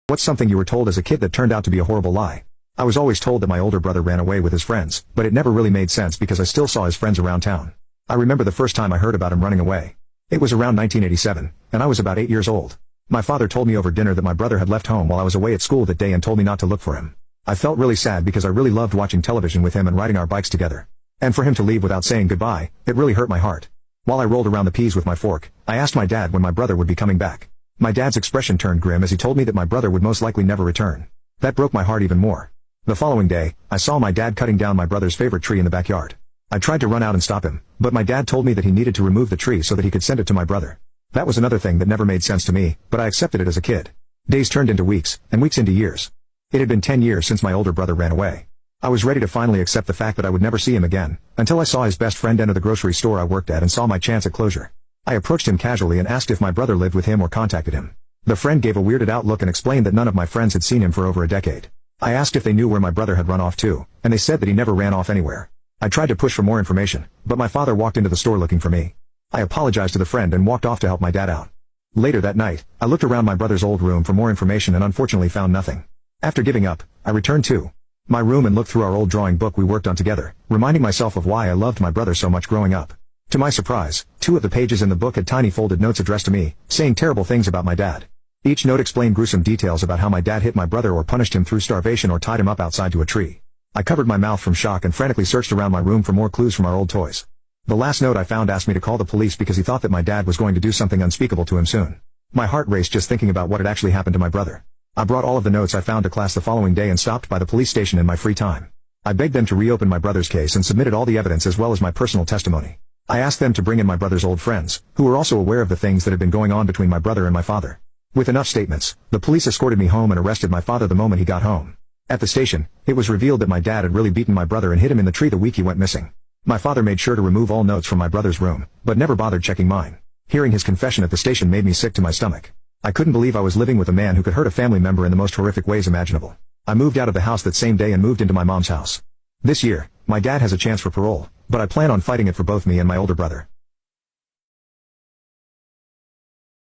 What's something you were told as a kid that turned out to be a horrible lie? I was always told that my older brother ran away with his friends, but it never really made sense because I still saw his friends around town. I remember the first time I heard about him running away. It was around 1987, and I was about 8 years old. My father told me over dinner that my brother had left home while I was away at school that day and told me not to look for him. I felt really sad because I really loved watching television with him and riding our bikes together. And for him to leave without saying goodbye, it really hurt my heart. While I rolled around the peas with my fork, I asked my dad when my brother would be coming back. My dad's expression turned grim as he told me that my brother would most likely never return. That broke my heart even more. The following day, I saw my dad cutting down my brother's favorite tree in the backyard. I tried to run out and stop him, but my dad told me that he needed to remove the tree so that he could send it to my brother. That was another thing that never made sense to me, but I accepted it as a kid. Days turned into weeks, and weeks into years. It had been 10 years since my older brother ran away. I was ready to finally accept the fact that I would never see him again, until I saw his best friend enter the grocery store I worked at and saw my chance at closure. I approached him casually and asked if my brother lived with him or contacted him. The friend gave a weirded out look and explained that none of my friends had seen him for over a decade. I asked if they knew where my brother had run off to, and they said that he never ran off anywhere. I tried to push for more information, but my father walked into the store looking for me. I apologized to the friend and walked off to help my dad out. Later that night, I looked around my brother's old room for more information and unfortunately found nothing. After giving up, I returned to my room and looked through our old drawing book we worked on together, reminding myself of why I loved my brother so much growing up. To my surprise, 2 of the pages in the book had tiny folded notes addressed to me, saying terrible things about my dad. Each note explained gruesome details about how my dad hit my brother or punished him through starvation or tied him up outside to a tree. I covered my mouth from shock and frantically searched around my room for more clues from our old toys. The last note I found asked me to call the police because he thought that my dad was going to do something unspeakable to him soon. My heart raced just thinking about what had actually happened to my brother. I brought all of the notes I found to class the following day and stopped by the police station in my free time. I begged them to reopen my brother's case and submitted all the evidence as well as my personal testimony. I asked them to bring in my brother's old friends, who were also aware of the things that had been going on between my brother and my father. With enough statements, the police escorted me home and arrested my father the moment he got home. At the station, it was revealed that my dad had really beaten my brother and hid him in the tree the week he went missing. My father made sure to remove all notes from my brother's room, but never bothered checking mine. Hearing his confession at the station made me sick to my stomach. I couldn't believe I was living with a man who could hurt a family member in the most horrific ways imaginable. I moved out of the house that same day and moved into my mom's house. This year, my dad has a chance for parole, but I plan on fighting it for both me and my older brother.